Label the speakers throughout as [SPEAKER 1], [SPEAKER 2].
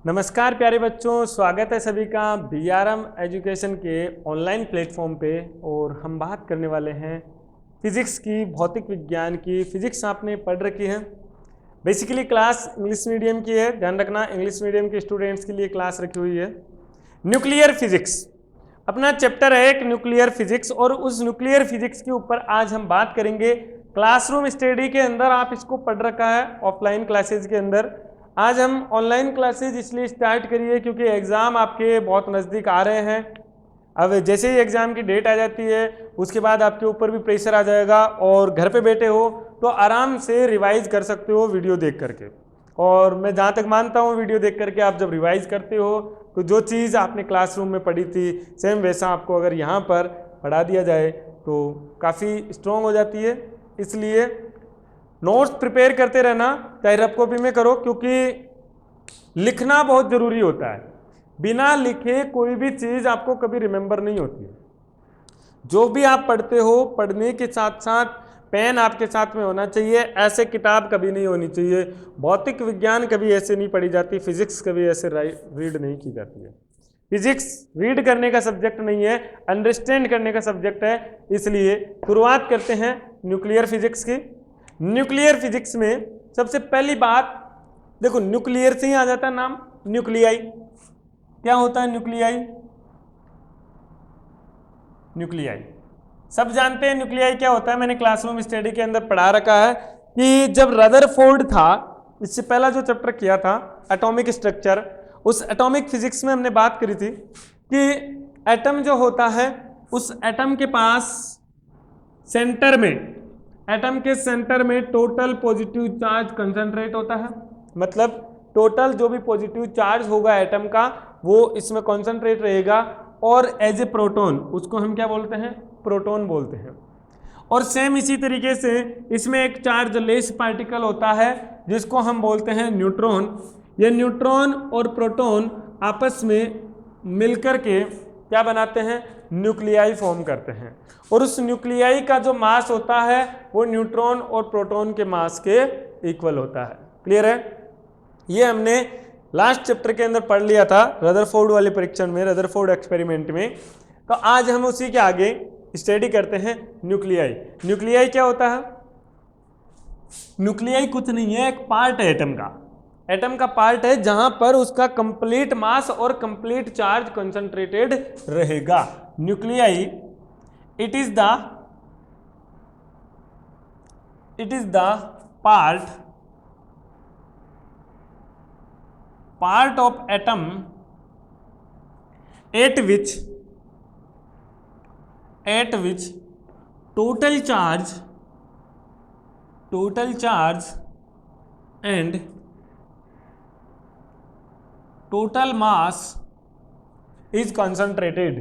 [SPEAKER 1] नमस्कार प्यारे बच्चों, स्वागत है सभी का बीआरएम एजुकेशन के ऑनलाइन प्लेटफॉर्म पे। और हम बात करने वाले हैं फिजिक्स की, भौतिक विज्ञान की। फिजिक्स आपने पढ़ रखी है। बेसिकली क्लास इंग्लिश मीडियम की है, ध्यान रखना इंग्लिश मीडियम के स्टूडेंट्स के लिए क्लास रखी हुई है। न्यूक्लियर फिजिक्स अपना चैप्टर है, एक न्यूक्लियर फिजिक्स। और उस न्यूक्लियर फिजिक्स के ऊपर आज हम बात करेंगे। क्लासरूम स्टडी के अंदर आप इसको पढ़ रखा है ऑफलाइन क्लासेज के अंदर। आज हम ऑनलाइन क्लासेज इसलिए स्टार्ट करिए क्योंकि एग्ज़ाम आपके बहुत नज़दीक आ रहे हैं। अब जैसे ही एग्ज़ाम की डेट आ जाती है उसके बाद आपके ऊपर भी प्रेशर आ जाएगा और घर पे बैठे हो तो आराम से रिवाइज कर सकते हो वीडियो देख करके। और मैं जहाँ तक मानता हूँ वीडियो देख करके आप जब रिवाइज करते हो तो जो चीज़ आपने क्लासरूम में पढ़ी थी सेम वैसा आपको अगर यहाँ पर पढ़ा दिया जाए तो काफ़ी स्ट्रॉन्ग हो जाती है। इसलिए नोट्स प्रिपेयर करते रहना, चाहे रफ कॉपी में करो, क्योंकि लिखना बहुत ज़रूरी होता है। बिना लिखे कोई भी चीज़ आपको कभी रिमेंबर नहीं होती। जो भी आप पढ़ते हो, पढ़ने के साथ साथ पेन आपके साथ में होना चाहिए। ऐसे किताब कभी नहीं होनी चाहिए। भौतिक विज्ञान कभी ऐसे नहीं पढ़ी जाती, फिजिक्स कभी ऐसे रीड नहीं की जाती है। फिजिक्स रीड करने का सब्जेक्ट नहीं है, अंडरस्टैंड करने का सब्जेक्ट है। इसलिए शुरुआत करते हैं न्यूक्लियर फिजिक्स की। न्यूक्लियर फिजिक्स में सबसे पहली बात देखो, न्यूक्लियर से ही आ जाता है नाम न्यूक्लियाई। क्या होता है न्यूक्लियाई? न्यूक्लियाई सब जानते हैं। न्यूक्लियाई क्या होता है? मैंने क्लासरूम स्टडी के अंदर पढ़ा रखा है कि जब रदरफोर्ड था, इससे पहला जो चैप्टर किया था एटॉमिक स्ट्रक्चर, उस एटॉमिक फिजिक्स में हमने बात करी थी कि एटम जो होता है उस एटम के पास सेंटर में, एटम के सेंटर में टोटल पॉजिटिव चार्ज कंसंट्रेट होता है। मतलब टोटल जो भी पॉजिटिव चार्ज होगा एटम का वो इसमें कंसंट्रेट रहेगा। और एज ए प्रोटॉन उसको हम क्या बोलते हैं? प्रोटॉन बोलते हैं। और सेम इसी तरीके से इसमें एक चार्ज लेस पार्टिकल होता है जिसको हम बोलते हैं न्यूट्रॉन। ये न्यूट्रॉन और प्रोटॉन आपस में मिलकर के क्या बनाते हैं? न्यूक्लियाई फॉर्म करते हैं। और उस न्यूक्लियाई का जो मास होता है वो न्यूट्रॉन और प्रोटॉन के मास के इक्वल होता है। क्लियर है? ये हमने लास्ट चैप्टर के अंदर पढ़ लिया था रदरफोर्ड वाले परीक्षण में, रदरफोर्ड एक्सपेरिमेंट में। तो आज हम उसी के आगे स्टडी करते हैं न्यूक्लियाई। न्यूक्लियाई क्या होता है? न्यूक्लियाई कुछ नहीं है, एक पार्ट है एटम का। एटम का पार्ट है जहां पर उसका कंप्लीट मास और कंप्लीट चार्ज कंसंट्रेटेड रहेगा। Nuclei it is the part of atom at which total charge and total mass is concentrated।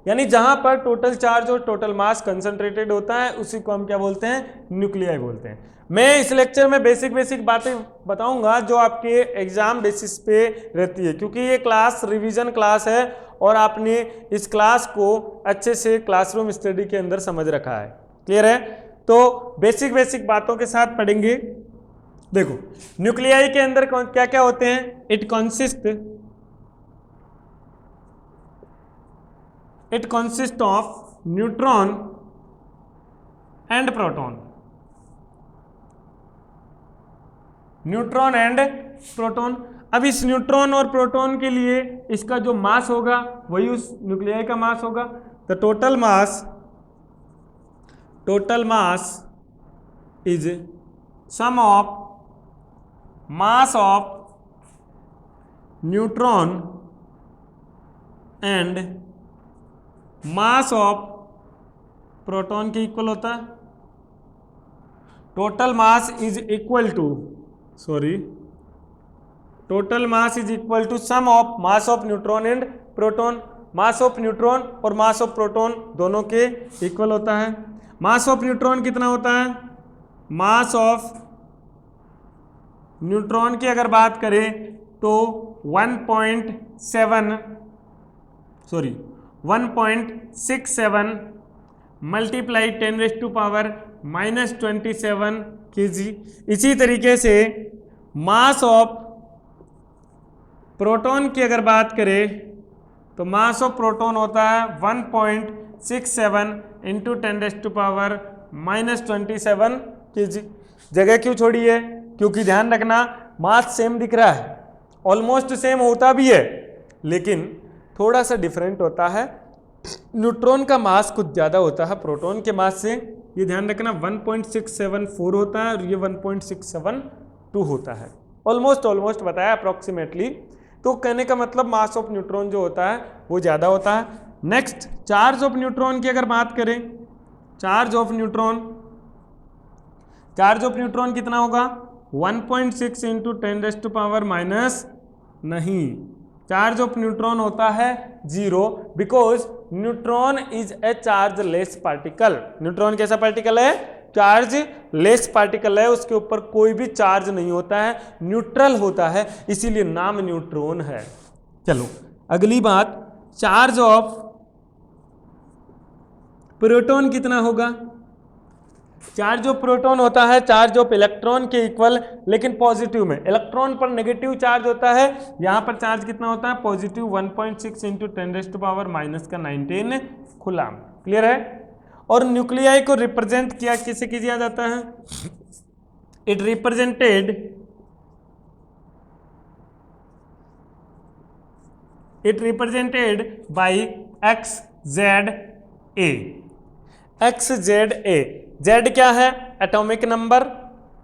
[SPEAKER 1] यानी जहां पर टोटल चार्ज और टोटल मास कंसंट्रेटेड होता है उसी को हम क्या बोलते हैं? न्यूक्लियाई बोलते हैं। मैं इस लेक्चर में बेसिक बातें बताऊंगा जो आपके एग्जाम बेसिस पे रहती है, क्योंकि ये क्लास रिवीजन क्लास है और आपने इस क्लास को अच्छे से क्लासरूम स्टडी के अंदर समझ रखा है। क्लियर है? तो बेसिक बातों के साथ पढ़ेंगे। देखो न्यूक्लियाई के अंदर क्या क्या होते हैं? It consists of neutron and proton। Neutron and proton. अब इस न्यूट्रॉन और प्रोटॉन के लिए इसका जो मास होगा वही उस न्यूक्लियाई का मास होगा। तो total mass is sum of mass of neutron and mass of proton के इक्वल होता है। Total mass is equal to sum of mass of neutron and proton. Mass of neutron और मास ऑफ प्रोटॉन दोनों के equal होता है। मास of neutron कितना होता है? मास ऑफ न्यूट्रॉन की अगर बात करें तो 1.67 मल्टीप्लाई 10⁻⁻⁻⁻⁻⁻⁻⁻⁻⁻⁻⁻⁻⁻⁻⁻⁻⁻⁻⁻⁻⁻⁻⁻⁻⁻⁻⁻⁻⁻⁻⁻ -27 kg। इसी तरीके से मास ऑफ प्रोटॉन की अगर बात करें तो मास ऑफ प्रोटॉन होता है 1.67 इंटू 10⁻⁻27 kg। जगह क्यों छोड़ी है? क्योंकि ध्यान रखना मास सेम दिख रहा है, ऑलमोस्ट सेम होता भी है, लेकिन थोड़ा सा डिफरेंट होता है। न्यूट्रॉन का मास कुछ ज़्यादा होता है प्रोटॉन के मास से, ये ध्यान रखना। 1.674 होता है और ये 1.672 होता है। ऑलमोस्ट बताया अप्रॉक्सीमेटली। तो कहने का मतलब मास ऑफ न्यूट्रॉन जो होता है वो ज़्यादा होता है। नेक्स्ट चार्ज ऑफ न्यूट्रॉन की अगर बात करें, चार्ज ऑफ न्यूट्रॉन कितना होगा? 1.6 इंटू 10⁻⁻, नहीं, चार्ज ऑफ न्यूट्रॉन होता है 0, because neutron is a chargeless particle. Neutron कैसा पार्टिकल है? चार्ज लेस पार्टिकल है, उसके ऊपर कोई भी चार्ज नहीं होता है, न्यूट्रल होता है, इसीलिए नाम न्यूट्रॉन है। चलो अगली बात, चार्ज ऑफ प्रोटॉन कितना होगा? चार्ज ऑफ प्रोटॉन होता है चार्ज ऑफ इलेक्ट्रॉन के इक्वल, लेकिन पॉजिटिव में। इलेक्ट्रॉन पर नेगेटिव चार्ज होता है, यहां पर चार्ज कितना होता है? Positive 1.6 into 10⁻⁻⁻19 coulomb. क्लियर है? और न्यूक्लियाई को रिप्रेजेंट किसे किया जाता है? It represented by XZA। XZA, Z क्या है? एटॉमिक नंबर,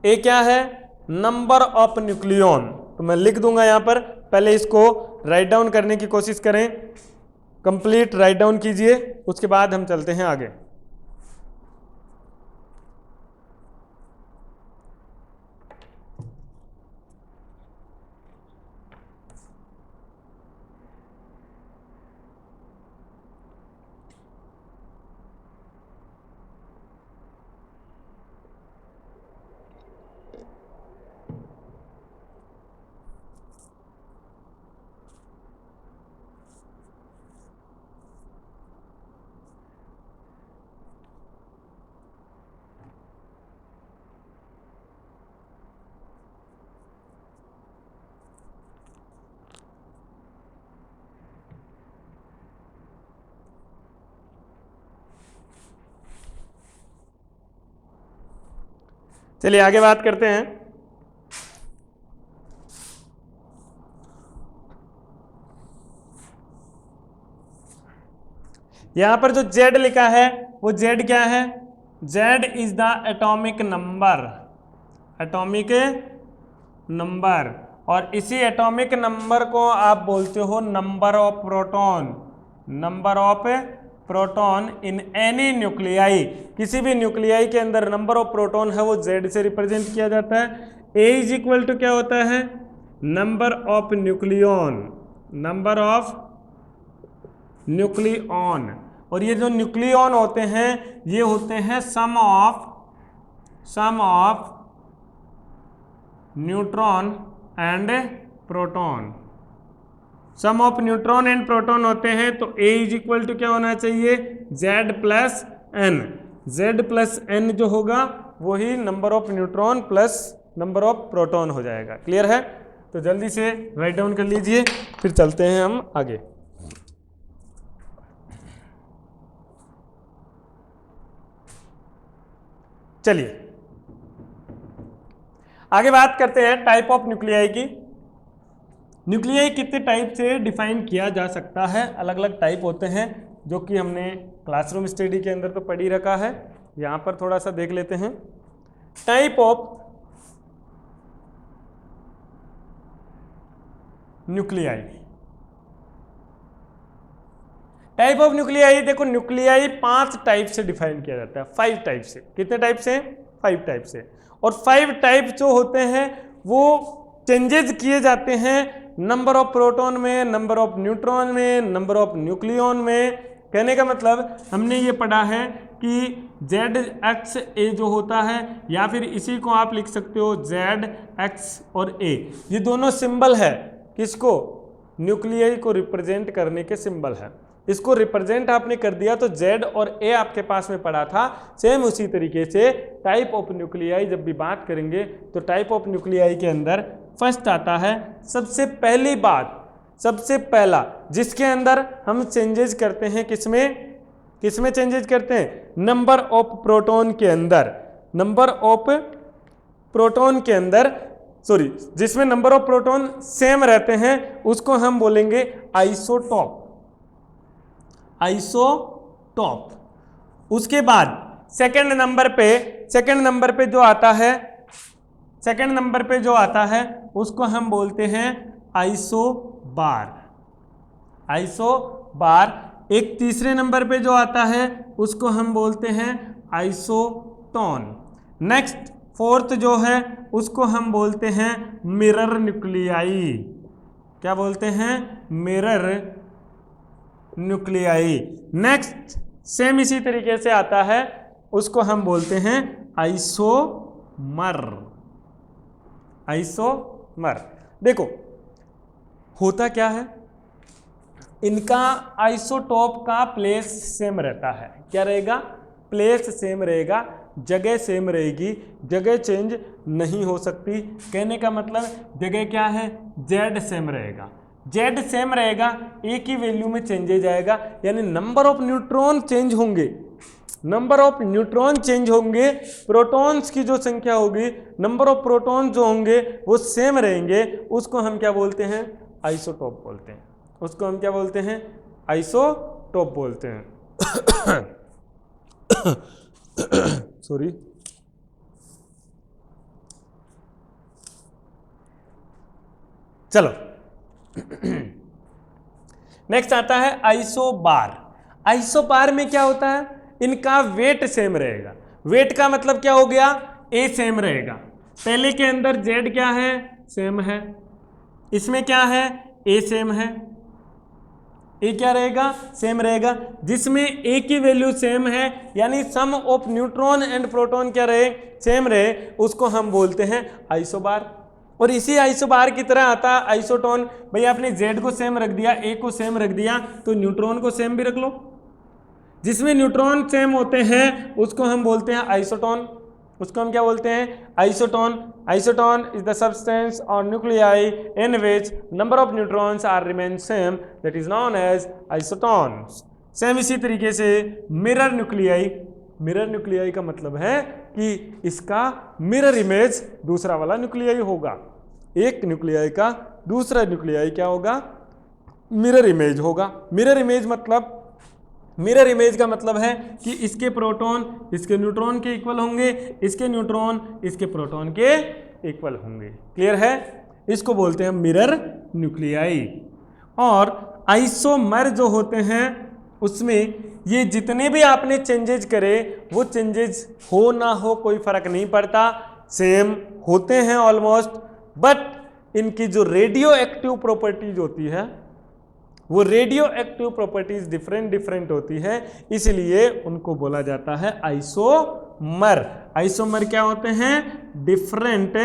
[SPEAKER 1] A क्या है? Number of nucleon. तो मैं लिख दूंगा यहां पर, पहले इसको राइट डाउन करने की कोशिश करें, कंप्लीट राइट डाउन कीजिए, उसके बाद हम चलते हैं आगे। चलिए आगे बात करते हैं। यहां पर जो Z लिखा है वो Z क्या है? Z is the atomic number, और इसी एटॉमिक नंबर को आप बोलते हो number of proton in any nuclei. किसी भी न्यूक्लियाई के अंदर नंबर ऑफ प्रोटॉन है वो Z से रिप्रेजेंट किया जाता है। A इज इक्वल टू क्या होता है? Number of nucleon. और ये जो न्यूक्लियॉन होते हैं ये होते हैं sum of neutron and proton. Sum of neutron and proton होते हैं, तो A इज इक्वल टू क्या होना चाहिए? Z प्लस n जो होगा वही number of neutron plus number of proton हो जाएगा। क्लियर है? तो जल्दी से राइट डाउन कर लीजिए, फिर चलते हैं हम आगे। चलिए आगे बात करते हैं टाइप ऑफ न्यूक्लियाई की। न्यूक्लियाई कितने टाइप से डिफाइन किया जा सकता है? अलग अलग टाइप होते हैं, जो कि हमने क्लासरूम स्टडी के अंदर तो पढ़ ही रखा है। यहां पर थोड़ा सा देख लेते हैं। टाइप ऑफ न्यूक्लियाई, देखो न्यूक्लियाई 5 टाइप से डिफाइन किया जाता है, 5 टाइप से। कितने टाइप से? 5 टाइप से। और 5 टाइप जो होते हैं वो चेंजेस किए जाते हैं नंबर ऑफ प्रोटॉन में, नंबर ऑफ न्यूट्रॉन में, नंबर ऑफ न्यूक्लियॉन में। कहने का मतलब हमने ये पढ़ा है कि ZXA जो होता है, या फिर इसी को आप लिख सकते हो ZX और A, ये दोनों सिंबल है किसको? न्यूक्लियाई को रिप्रेजेंट करने के सिंबल है। इसको रिप्रेजेंट आपने कर दिया तो Z और A आपके पास में पड़ा था। सेम उसी तरीके से टाइप ऑफ न्यूक्लियाई जब भी बात करेंगे तो टाइप ऑफ न्यूक्लियाई के अंदर फर्स्ट आता है, सबसे पहली बात, सबसे पहला जिसके अंदर हम चेंजेस करते हैं, किसमें चेंजेस करते हैं, नंबर ऑफ प्रोटॉन के अंदर, नंबर ऑफ प्रोटॉन के अंदर, सॉरी, जिसमें नंबर ऑफ प्रोटॉन सेम रहते हैं उसको हम बोलेंगे आइसोटॉप, आइसोटॉप। उसके बाद सेकंड नंबर पे जो आता है, सेकंड नंबर पे जो आता है उसको हम बोलते हैं आइसोबार, आइसोबार। एक तीसरे नंबर पे जो आता है उसको हम बोलते हैं आइसोटोन। नेक्स्ट फोर्थ जो है उसको हम बोलते हैं मिरर न्यूक्लियाई। क्या बोलते हैं, मिरर न्यूक्लियाई। नेक्स्ट सेम इसी तरीके से आता है, उसको हम बोलते हैं आइसोमर, आइसोमर। देखो होता क्या है, इनका आइसोटॉप का प्लेस सेम रहता है। क्या रहेगा, प्लेस सेम रहेगा, जगह सेम रहेगी, जगह चेंज नहीं हो सकती। कहने का मतलब जगह क्या है, जेड सेम रहेगा, जेड सेम रहेगा, एक ही वैल्यू में चेंजेज आएगा, यानी नंबर ऑफ न्यूट्रॉन चेंज होंगे, नंबर ऑफ न्यूट्रॉन चेंज होंगे, प्रोटॉन्स की जो संख्या होगी, नंबर ऑफ प्रोटॉन जो होंगे वो सेम रहेंगे, उसको हम क्या बोलते हैं, आइसोटॉप बोलते हैं, उसको हम क्या बोलते हैं, आइसोटॉप बोलते हैं। सॉरी, चलो नेक्स्ट आता है आइसोबार। आइसोबार में क्या होता है, इनका वेट सेम रहेगा। वेट का मतलब क्या हो गया, ए सेम रहेगा, पहले के अंदर जेड क्या है, सेम है, इसमें क्या है, ए सेम है, ए क्या रहेगा, सेम रहेगा, जिसमें ए की वैल्यू सेम है, यानी सम ऑफ न्यूट्रॉन एंड प्रोटॉन क्या रहे, सेम रहे, उसको हम बोलते हैं आइसोबार। और इसी आइसोबार की तरह आता है आइसोटोन। भाई आपने जेड को सेम रख दिया, ए को सेम रख दिया, तो न्यूट्रॉन को सेम भी रख लो, जिसमें न्यूट्रॉन सेम होते हैं उसको हम बोलते हैं आइसोटोन, उसको हम क्या बोलते हैं, isotone. Isotone is the substance और nuclei in which number of neutrons are remain same, that is known as isotone. Same इसी तरीके से मिरर न्यूक्लियाई, मिरर न्यूक्लियाई का मतलब है कि इसका मिरर इमेज दूसरा वाला न्यूक्लियाई होगा, एक न्यूक्लियाई का दूसरा न्यूक्लियाई क्या होगा, मिरर इमेज होगा। मिरर इमेज मतलब, मिरर इमेज का मतलब है कि इसके प्रोटॉन इसके न्यूट्रॉन के इक्वल होंगे, इसके न्यूट्रॉन इसके प्रोटॉन के इक्वल होंगे। क्लियर है, इसको बोलते हैं मिरर न्यूक्लियाई। और आइसोमर जो होते हैं उसमें ये जितने भी आपने चेंजेज करे वो चेंजेस हो ना हो कोई फर्क नहीं पड़ता, सेम होते हैं ऑलमोस्ट, बट इनकी जो रेडियो एक्टिव प्रॉपर्टीज होती है वो रेडियो एक्टिव प्रॉपर्टीज डिफरेंट होती है, इसलिए उनको बोला जाता है आइसोमर। आइसोमर क्या होते हैं, डिफरेंट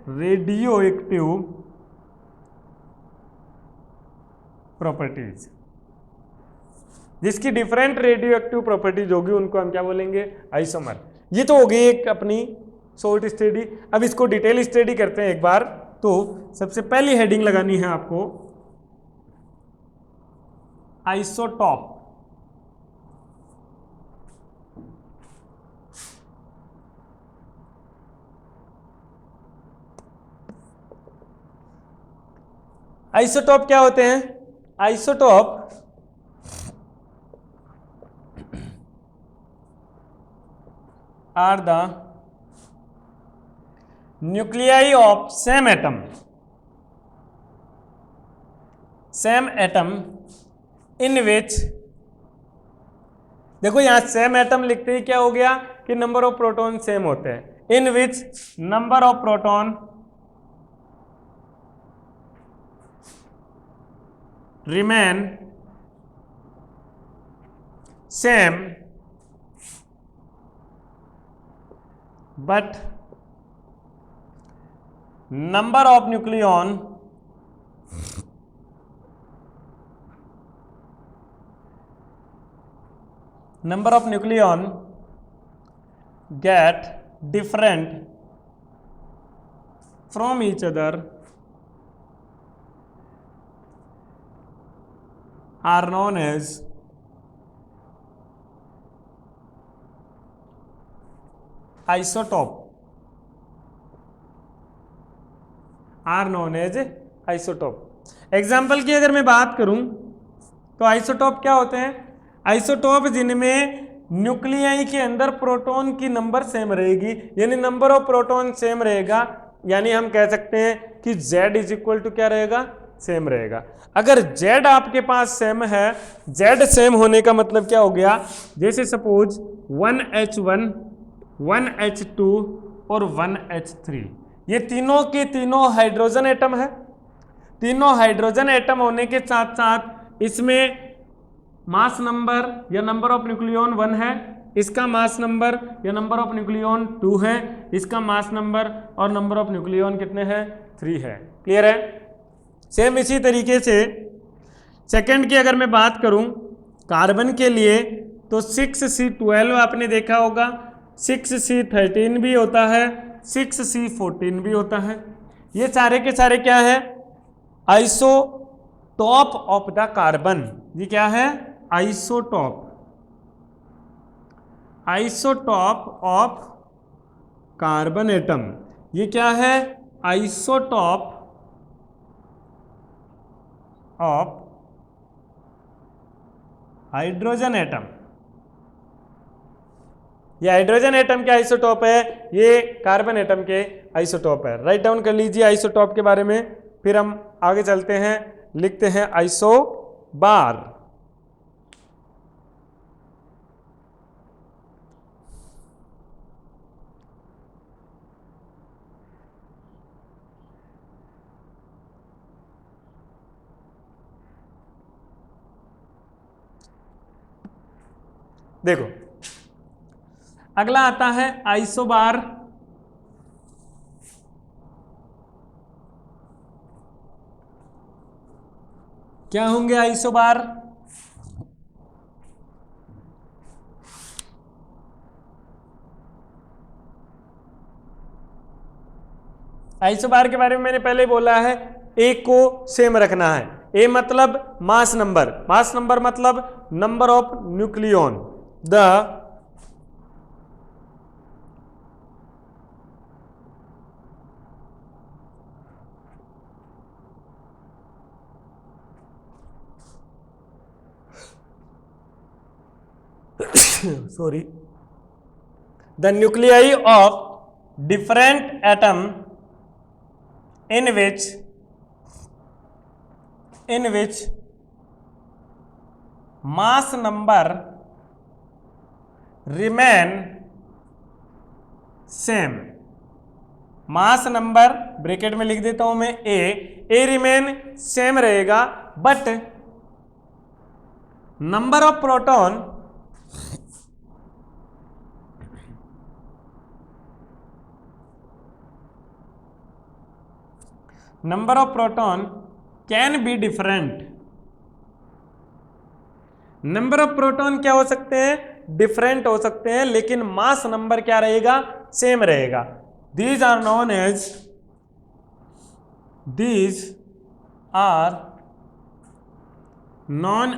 [SPEAKER 1] रेडियो एक्टिव प्रॉपर्टीज, जिसकी डिफरेंट रेडियो एक्टिव प्रॉपर्टीज होगी उनको हम क्या बोलेंगे, आइसोमर। ये तो हो गई एक अपनी शॉर्ट स्टडी। अब इसको डिटेल स्टडी करते हैं एक बार। तो सबसे पहली हेडिंग लगानी है आपको आइसोटॉप। आइसोटॉप क्या होते हैं, isotope are the nuclei of same atom, same atom in which, देखो यहां सेम एटम लिखते ही क्या हो गया कि नंबर ऑफ प्रोटॉन सेम होते हैं, in which number of proton remain same but number of number of nucleon get different from each other are known as isotope, are known as isotope. Example की अगर मैं बात करूं तो isotope क्या होते हैं? आइसोटोप जिनमें न्यूक्लियाई के अंदर प्रोटॉन की नंबर सेम रहेगी, यानी नंबर ऑफ प्रोटॉन सेम रहेगा, यानी हम कह सकते हैं कि Z इज इक्वल टू क्या रहेगा? सेम रहेगा। अगर Z आपके पास सेम है, Z सेम होने का मतलब क्या हो गया? जैसे सपोज 1H1 1H2 और 1H3, ये तीनों के तीनों हाइड्रोजन एटम है। तीनों हाइड्रोजन एटम होने के साथ साथ इसमें मास नंबर या नंबर ऑफ न्यूक्लियॉन 1 है, इसका मास नंबर या नंबर ऑफ न्यूक्लियॉन 2 है, इसका मास नंबर और नंबर ऑफ न्यूक्लियॉन कितने हैं? 3 है। क्लियर है? सेम इसी तरीके से सेकंड की अगर मैं बात करूं कार्बन के लिए तो 6C12 आपने देखा होगा, 6C13 भी होता है, 6C14 भी होता है। ये सारे के सारे क्या है? Isotope of the carbon. ये क्या है? Isotope, isotope of carbon atom. ये क्या है? Isotope of hydrogen atom. ये हाइड्रोजन एटम के आइसोटॉप है, ये कार्बन एटम के आइसोटॉप है। राइट डाउन कर लीजिए आइसोटॉप के बारे में, फिर हम आगे चलते हैं, लिखते हैं आइसोबार। देखो अगला आता है आइसोबार। क्या होंगे आइसोबार? आइसोबार के बारे में मैंने पहले बोला है, ए को सेम रखना है। ए मतलब मास नंबर, मास नंबर मतलब number of nucleon. The sorry, the nuclei of different atom in which mass number remain same। Mass number bracket में लिख देता हूं मैं ए रिमेन सेम रहेगा, but number of proton number of proton can be different. Number of proton क्या हो सकते हैं? डिफरेंट हो सकते हैं, लेकिन मास नंबर क्या रहेगा? सेम रहेगा। These are known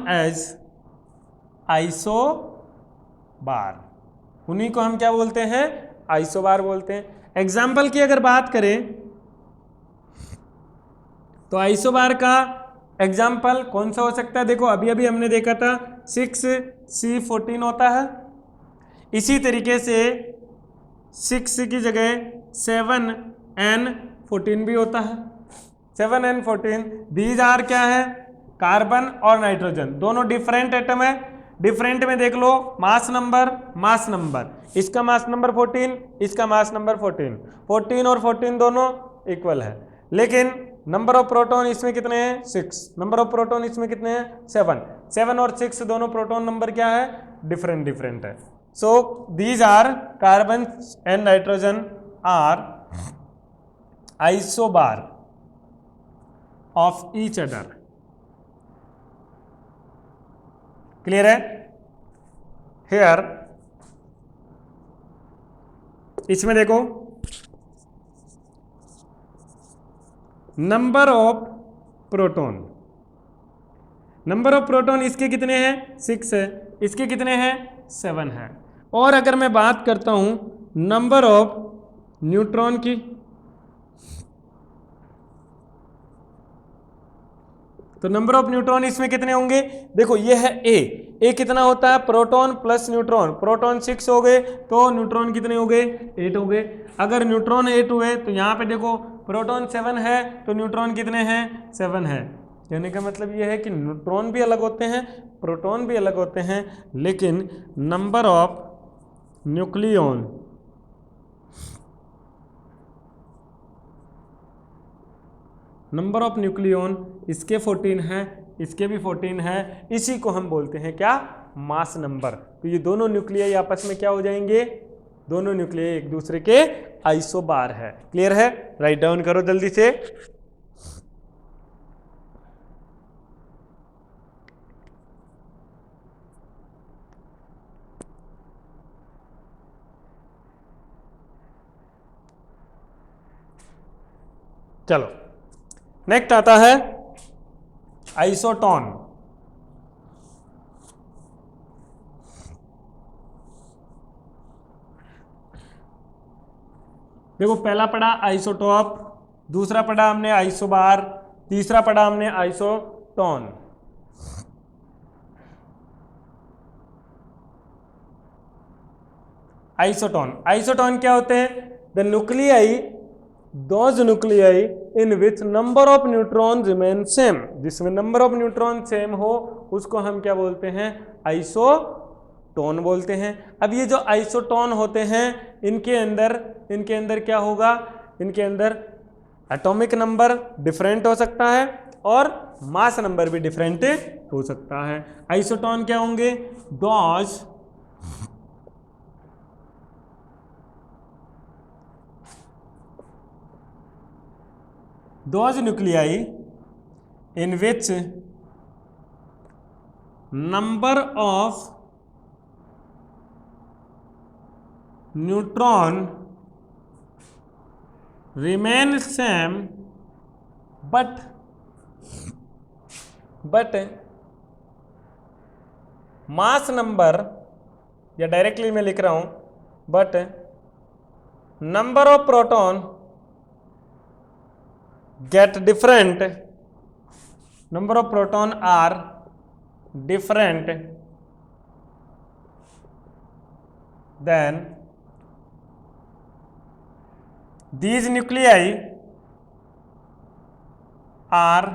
[SPEAKER 1] as isobar. उन्हीं को हम क्या बोलते हैं? आइसोबार बोलते हैं। एग्जाम्पल की अगर बात करें तो आइसोबार का एग्जाम्पल कौन सा हो सकता है? देखो अभी अभी हमने देखा था 6C14 होता है, इसी तरीके से 6 की जगह 7N14 भी होता है। 7N14 दीज आर क्या है? कार्बन और नाइट्रोजन, दोनों डिफरेंट एटम है। डिफरेंट में देख लो मास नंबर, मास नंबर, इसका मास नंबर 14, इसका मास नंबर 14, 14 और 14 दोनों इक्वल है, लेकिन नंबर ऑफ प्रोटॉन इसमें कितने हैं? 6। नंबर ऑफ प्रोटॉन इसमें कितने हैं? 7। 7 और 6 दोनों प्रोटॉन नंबर क्या है? डिफरेंट डिफरेंट है। So these are carbon and nitrogen are isobar of each other. Clear है? हेयर इसमें देखो number of proton, number of proton इसके कितने हैं 6 है, इसके कितने हैं 7 है। और अगर मैं बात करता हूं नंबर ऑफ न्यूट्रॉन की, तो नंबर ऑफ न्यूट्रॉन इसमें कितने होंगे, देखो ये है ए कितना होता है प्रोटॉन प्लस न्यूट्रॉन, प्रोटॉन 6 हो गए तो न्यूट्रॉन कितने हो गए 8 हो गए। अगर न्यूट्रॉन 8 हुए तो यहाँ पे देखो प्रोटॉन 7 है तो न्यूट्रॉन कितने हैं 7 है। कहने का मतलब ये है कि न्यूट्रॉन भी अलग होते हैं प्रोटॉन भी अलग होते हैं, लेकिन number of nucleon number of nucleon इसके 14 है इसके भी 14 है, इसी को हम बोलते हैं क्या मास नंबर। तो ये दोनों न्यूक्लियाई आपस में क्या हो जाएंगे, दोनों न्यूक्लियाई एक दूसरे के आइसोबार है। क्लियर है, राइट डाउन करो जल्दी से। चलो नेक्स्ट आता है आइसोटोन। देखो पहला पढ़ा आइसोटॉप, दूसरा पढ़ा हमने आइसोबार, तीसरा पढ़ा हमने आइसोटोन। आइसोटोन क्या होते हैं, the nuclei those nuclei in which number of neutron remain same, जिसमें नंबर ऑफ न्यूट्रॉन सेम हो उसको हम क्या बोलते हैं आइसोटोन बोलते हैं। अब ये जो आइसोटोन होते हैं इनके अंदर क्या होगा, इनके अंदर एटॉमिक नंबर डिफरेंट हो सकता है और मास नंबर भी डिफरेंट हो सकता है। आइसोटोन क्या होंगे, those nuclei in which number of neutron remain same but mass number, या डायरेक्टली मैं लिख रहा हूं but number of proton get different, number of proton are different then these nuclei are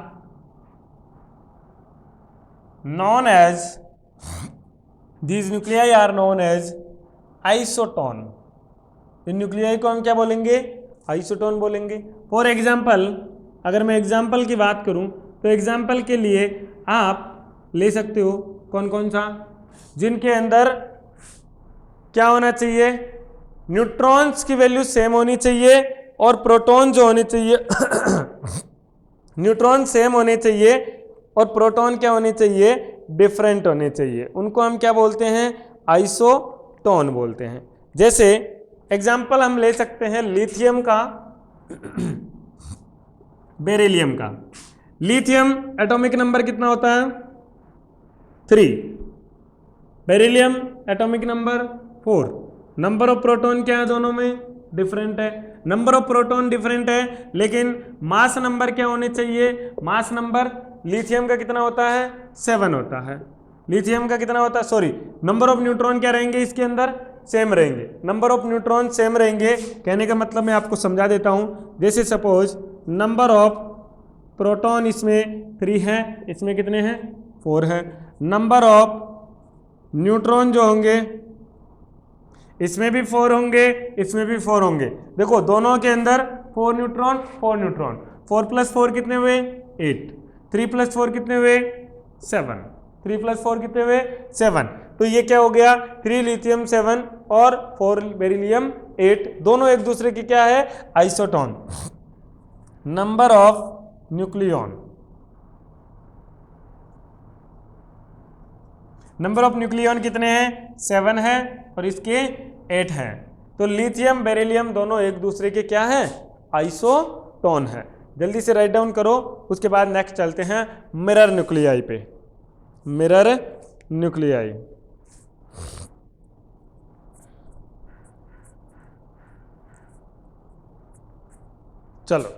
[SPEAKER 1] known as isotone. In nuclei को हम क्या बोलेंगे isotone बोलेंगे। फॉर एग्जाम्पल अगर मैं एग्जाम्पल की बात करूं तो एग्जाम्पल के लिए आप ले सकते हो कौन कौन सा, जिनके अंदर क्या होना चाहिए न्यूट्रॉन्स की वैल्यू सेम होनी चाहिए और प्रोटॉन जो होने चाहिए न्यूट्रॉन सेम होने चाहिए और प्रोटॉन क्या होने चाहिए डिफरेंट होने चाहिए, उनको हम क्या बोलते हैं आइसोटोन बोलते हैं। जैसे एग्जाम्पल हम ले सकते हैं लिथियम का बेरिलियम का। लिथियम एटॉमिक नंबर कितना होता है 3, beryllium atomic number 4, number of proton क्या है दोनों में डिफरेंट है, नंबर ऑफ प्रोटॉन डिफरेंट है लेकिन मास नंबर क्या होने चाहिए, मास नंबर लिथियम का कितना होता है 7 होता है, लिथियम का कितना होता है सॉरी नंबर ऑफ न्यूट्रॉन क्या रहेंगे इसके अंदर सेम रहेंगे, नंबर ऑफ न्यूट्रॉन सेम रहेंगे। कहने का मतलब मैं आपको समझा देता हूं, जैसे सपोज नंबर ऑफ प्रोटॉन इसमें 3 है, इसमें कितने हैं 4 है, नंबर ऑफ न्यूट्रॉन जो होंगे इसमें भी 4 होंगे इसमें भी 4 होंगे। देखो दोनों के अंदर 4 न्यूट्रॉन 4 प्लस 4 कितने हुए 8, 3 प्लस 4 कितने हुए 7, 3 प्लस 4 कितने हुए 7। तो ये क्या हो गया 3 लिथियम 7 और 4 बेरिलियम 8, दोनों एक दूसरे की क्या है isotone. Number of nucleon number of nucleon कितने हैं? 7 है और इसके 8 हैं। तो लिथियम बेरिलियम दोनों एक दूसरे के क्या हैं? आइसोटोन है। जल्दी से राइट डाउन करो। उसके बाद नेक्स्ट चलते हैं मिरर न्यूक्लियाई पे। मिरर न्यूक्लियाई, चलो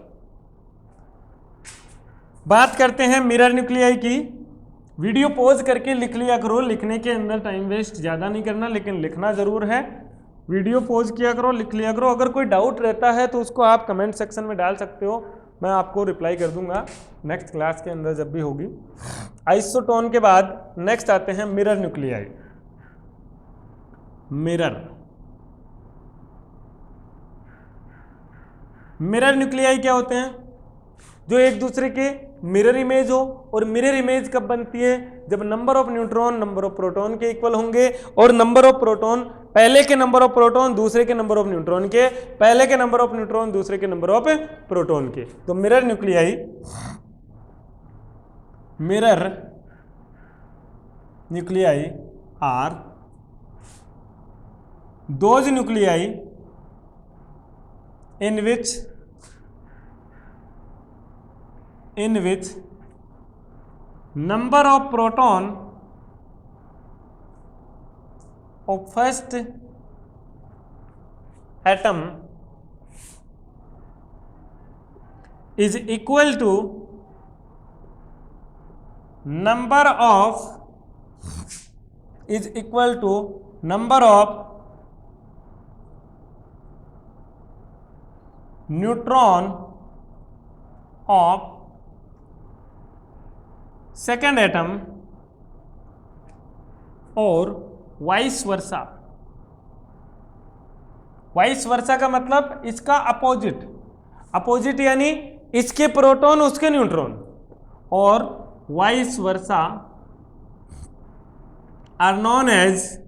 [SPEAKER 1] बात करते हैं मिरर न्यूक्लियाई की। वीडियो पॉज करके लिख लिया करो, लिखने के अंदर टाइम वेस्ट ज़्यादा नहीं करना, लेकिन लिखना ज़रूर है। वीडियो पॉज किया करो, लिख लिया करो। अगर कोई डाउट रहता है तो उसको आप कमेंट सेक्शन में डाल सकते हो, मैं आपको रिप्लाई कर दूंगा नेक्स्ट क्लास के अंदर जब भी होगी। आइसोटोन के बाद नेक्स्ट आते हैं मिरर न्यूक्लियाई। मिरर न्यूक्लियाई क्या होते हैं? जो एक दूसरे के मिरर इमेज हो। और मिरर इमेज कब बनती है? जब number of neutron number of proton के इक्वल होंगे, और नंबर ऑफ प्रोटॉन पहले के नंबर ऑफ प्रोटॉन दूसरे के नंबर ऑफ न्यूट्रॉन के, पहले के नंबर ऑफ न्यूट्रॉन दूसरे के नंबर ऑफ प्रोटॉन के। तो mirror nuclei are those nuclei in which number of proton of first atom is equal to number of neutron of second atom और vice वर्सा। Vice versa का मतलब इसका opposite यानी इसके प्रोटॉन उसके न्यूट्रॉन, और vice versa are known as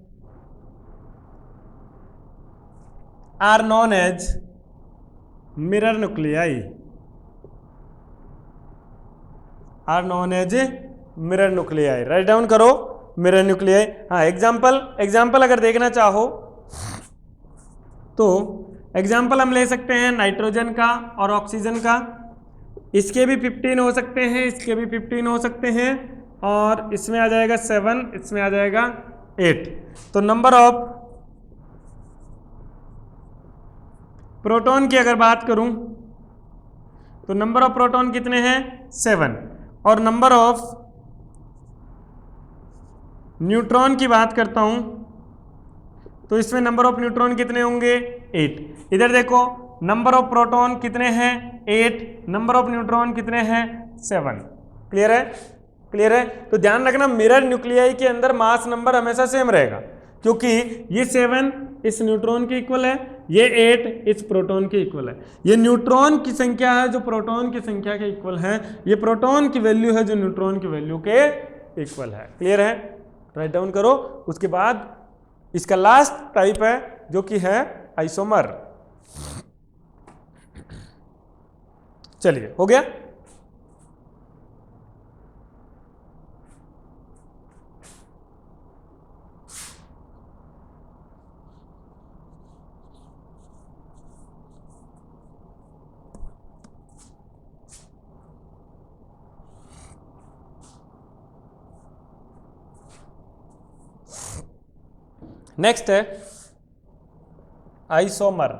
[SPEAKER 1] mirror nuclei. Write down करो mirror nuclei. हाँ, एग्जाम्पल अगर देखना चाहो तो एग्जाम्पल हम ले सकते हैं नाइट्रोजन का और ऑक्सीजन का। इसके भी 15 हो सकते हैं, इसके भी 15 हो सकते हैं, और इसमें आ जाएगा 7, इसमें आ जाएगा 8। तो नंबर ऑफ प्रोटॉन की अगर बात करूं तो नंबर ऑफ प्रोटॉन कितने हैं? 7। और नंबर ऑफ न्यूट्रॉन की बात करता हूं तो इसमें नंबर ऑफ न्यूट्रॉन कितने होंगे? 8। इधर देखो नंबर ऑफ प्रोटॉन कितने हैं? 8। नंबर ऑफ न्यूट्रॉन कितने हैं? 7। क्लियर है? तो ध्यान रखना मिरर न्यूक्लियाई के अंदर मास नंबर हमेशा सेम रहेगा, क्योंकि ये 7 इस न्यूट्रॉन के इक्वल है, ये 8 इस प्रोटॉन के इक्वल है। ये न्यूट्रॉन की संख्या है जो प्रोटॉन की संख्या के इक्वल है, ये प्रोटॉन की वैल्यू है जो न्यूट्रॉन की वैल्यू के इक्वल है। क्लियर है? राइट डाउन करो। उसके बाद इसका लास्ट टाइप है जो कि है आइसोमर। चलिए, हो गया। नेक्स्ट है आइसोमर।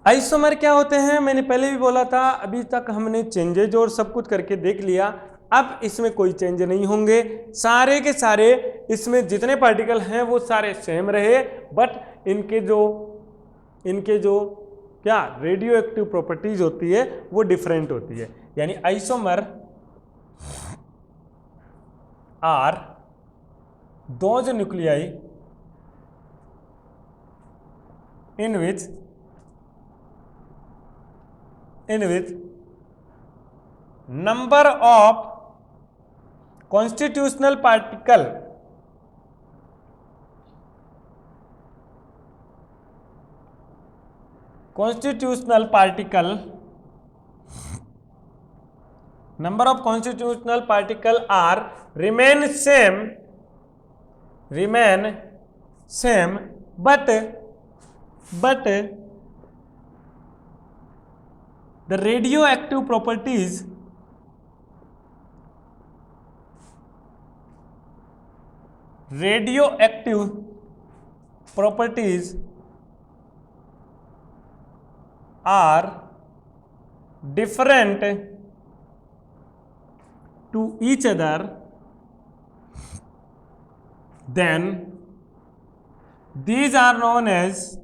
[SPEAKER 1] आइसोमर क्या होते हैं? मैंने पहले भी बोला था, अभी तक हमने चेंजेज और सब कुछ करके देख लिया। अब इसमें कोई चेंज नहीं होंगे, सारे के सारे इसमें जितने पार्टिकल हैं वो सारे सेम रहे, बट इनके जो क्या रेडियो एक्टिव प्रॉपर्टीज होती है वो डिफरेंट होती है। यानी isomer are those nuclei in which number of constitutional particle number of constitutional particle are remain same but the radioactive properties are different to each other, then these are known as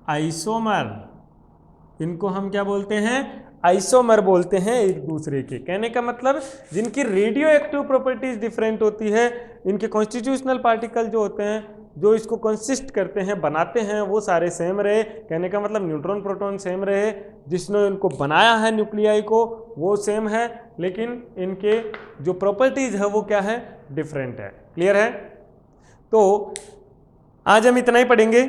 [SPEAKER 1] isomer. इनको हम क्या बोलते हैं? Isomer बोलते हैं एक दूसरे के। कहने का मतलब जिनकी रेडियो एक्टिव प्रॉपर्टीज डिफरेंट होती है, इनके कॉन्स्टिट्यूशनल पार्टिकल जो होते हैं, जो इसको कंसिस्ट करते हैं, बनाते हैं, वो सारे सेम रहे। कहने का मतलब न्यूट्रॉन प्रोटॉन सेम रहे, जिसने इनको बनाया है न्यूक्लियाई को वो सेम है, लेकिन इनके जो प्रॉपर्टीज है वो क्या है? डिफरेंट है। क्लियर है? तो आज हम इतना ही पढ़ेंगे।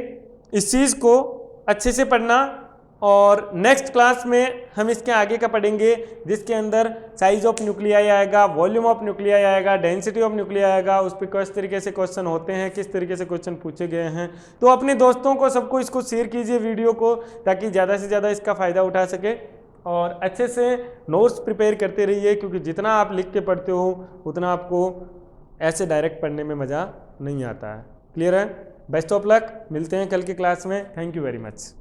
[SPEAKER 1] इस चीज़ को अच्छे से पढ़ना, और नेक्स्ट क्लास में हम इसके आगे का पढ़ेंगे, जिसके अंदर साइज ऑफ न्यूक्लियाई आएगा, वॉल्यूम ऑफ न्यूक्लियाई आएगा, डेंसिटी ऑफ न्यूक्लियाई आएगा, उस पर किस तरीके से क्वेश्चन होते हैं, किस तरीके से क्वेश्चन पूछे गए हैं। तो अपने दोस्तों को, सबको इसको शेयर कीजिए वीडियो को, ताकि ज़्यादा से ज़्यादा इसका फ़ायदा उठा सके, और अच्छे से नोट्स प्रिपेयर करते रहिए, क्योंकि जितना आप लिख के पढ़ते हो उतना आपको ऐसे डायरेक्ट पढ़ने में मज़ा नहीं आता है। क्लियर है? बेस्ट ऑफ लक, मिलते हैं कल की क्लास में। Thank you very much.